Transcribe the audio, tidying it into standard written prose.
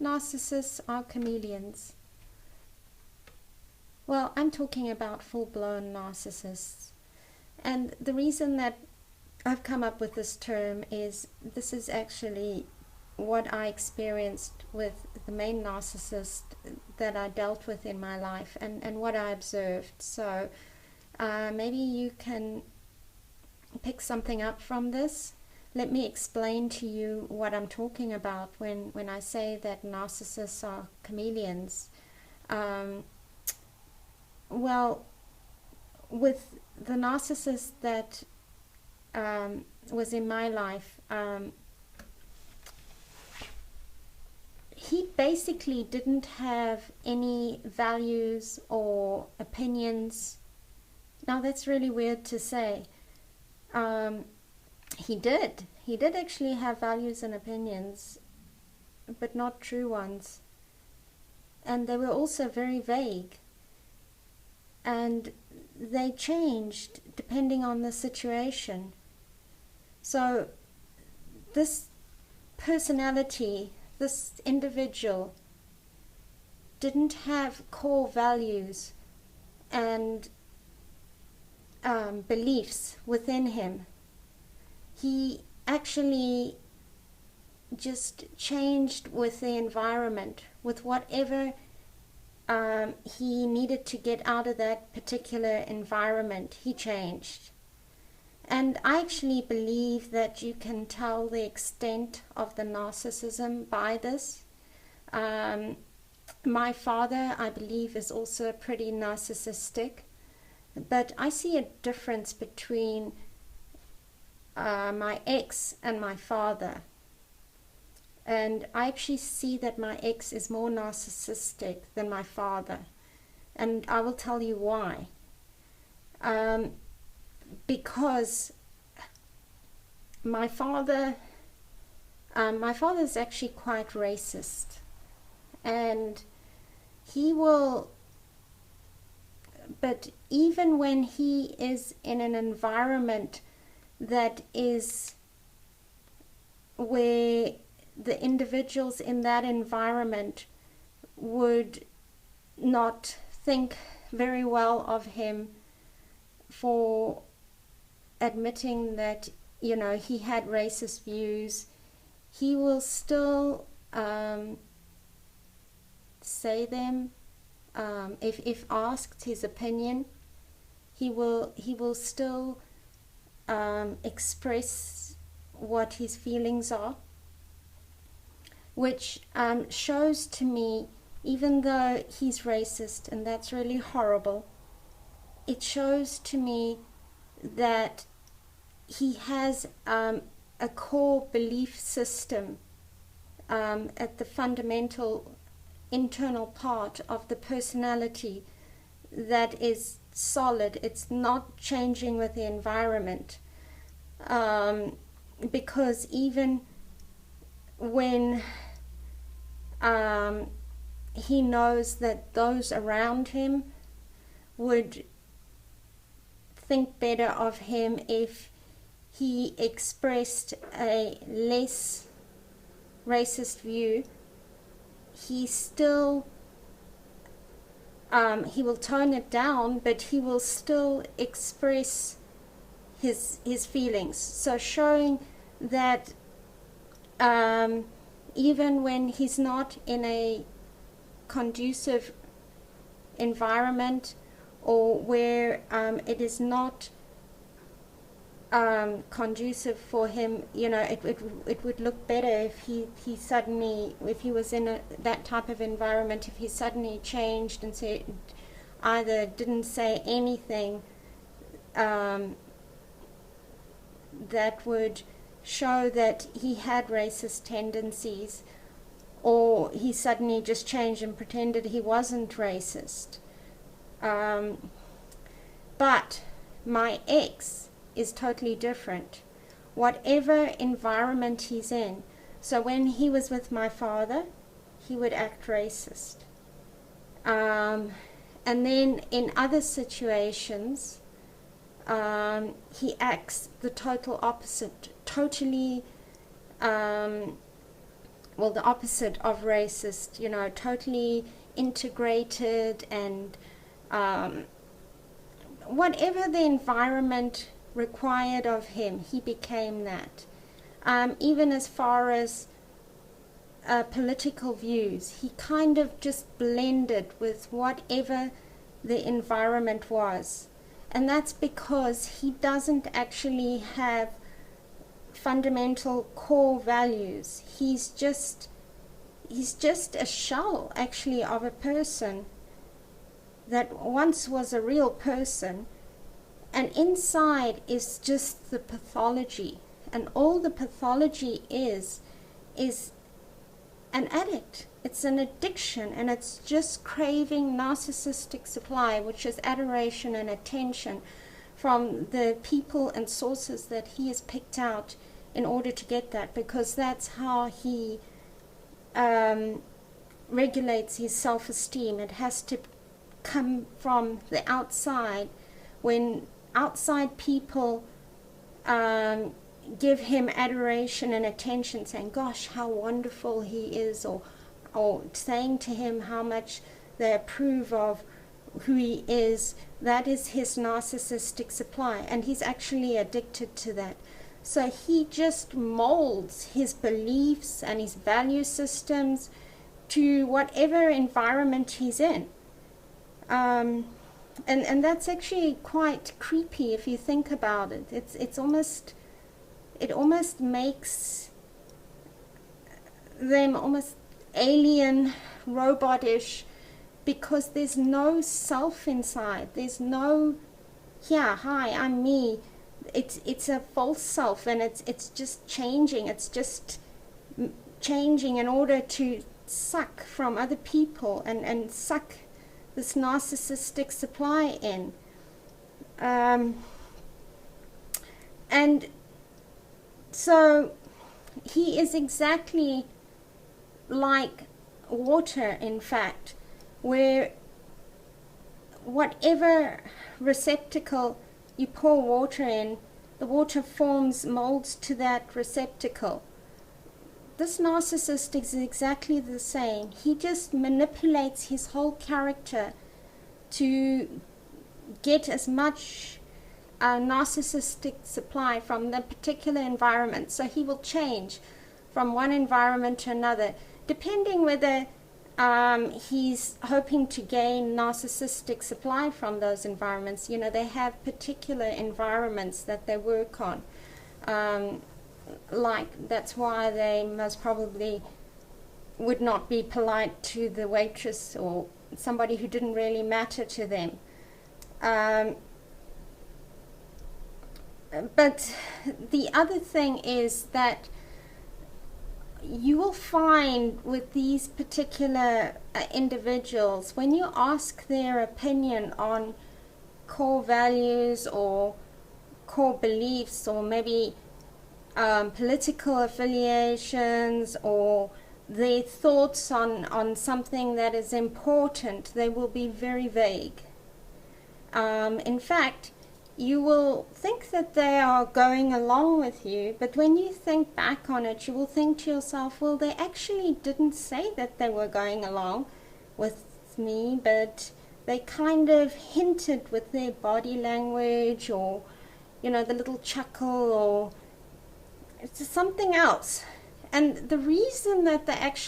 narcissists are chameleons. Well, I'm talking about full-blown narcissists. And the reason that I've come up with this term is this is actually what I experienced with the main narcissist that I dealt with in my life, and what I observed. So maybe you can pick something up from this. Let me explain to you what I'm talking about when I say that narcissists are chameleons. Well, with the narcissist that was in my life, he basically didn't have any values or opinions. Now that's really weird to say. He did actually have values and opinions, but not true ones. And they were also very vague. And they changed depending on the situation. So this personality, this individual, didn't have core values and beliefs within him. He actually just changed with the environment, with whatever he needed to get out of that particular environment. He changed. And I actually believe that you can tell the extent of the narcissism by this. My father, I believe, is also pretty narcissistic, but I see a difference between my ex and my father. And I actually see that my ex is more narcissistic than my father. And I will tell you why. Because my father is actually quite racist. And he will, but even when he is in an environment that is where the individuals in that environment would not think very well of him for admitting that, you know, he had racist views, he will still say them. If asked his opinion, he will still express what his feelings are, which shows to me, even though he's racist, and that's really horrible, it shows to me that he has a core belief system at the fundamental internal part of the personality that is solid. It's not changing with the environment, because even when he knows that those around him would think better of him if he expressed a less racist view, he still he will tone it down, but he will still express his feelings. So showing that even when he's not in a conducive environment, or where it is not conducive for him, you know, it would look better if he suddenly, if he was in that type of environment, if he suddenly changed and said, either didn't say anything that would show that he had racist tendencies, or he suddenly just changed and pretended he wasn't racist. But my ex is totally different. Whatever environment he's in, so when he was with my father, he would act racist. And then in other situations, he acts the total opposite, totally well, the opposite of racist, you know, totally integrated, and whatever the environment required of him, he became that. Even as far as political views, he kind of just blended with whatever the environment was. And that's because he doesn't actually have fundamental core values. He's just a shell, actually, of a person that once was a real person, and inside is just the pathology. And all the pathology is an addict. It's an addiction, and it's just craving narcissistic supply, which is adoration and attention from the people and sources that he has picked out in order to get that, because that's how he regulates his self-esteem. It has to come from the outside. When outside people give him adoration and attention, saying, gosh, how wonderful he is, or saying to him how much they approve of who he is, that is his narcissistic supply, and he's actually addicted to that. So he just molds his beliefs and his value systems to whatever environment he's in. And that's actually quite creepy if you think about it. It almost makes them almost alien, robotish, because there's no self inside. There's no, yeah, hi, I'm me. It's a false self, and it's just changing. It's just changing in order to suck from other people and suck this narcissistic supply in. And so he is exactly like water, in fact, where whatever receptacle you pour water in, the water molds to that receptacle. This narcissist is exactly the same. He just manipulates his whole character to get as much narcissistic supply from the particular environment. So he will change from one environment to another, depending whether he's hoping to gain narcissistic supply from those environments. You know, they have particular environments that they work on. Like, that's why they most probably would not be polite to the waitress or somebody who didn't really matter to them. But the other thing is that you will find with these particular individuals, when you ask their opinion on core values or core beliefs, or maybe political affiliations, or their thoughts on something that is important, they will be very vague. In fact, you will think that they are going along with you, but when you think back on it, you will think to yourself, well, they actually didn't say that they were going along with me, but they kind of hinted with their body language, or, you know, the little chuckle, or it's something else. And the reason that they actually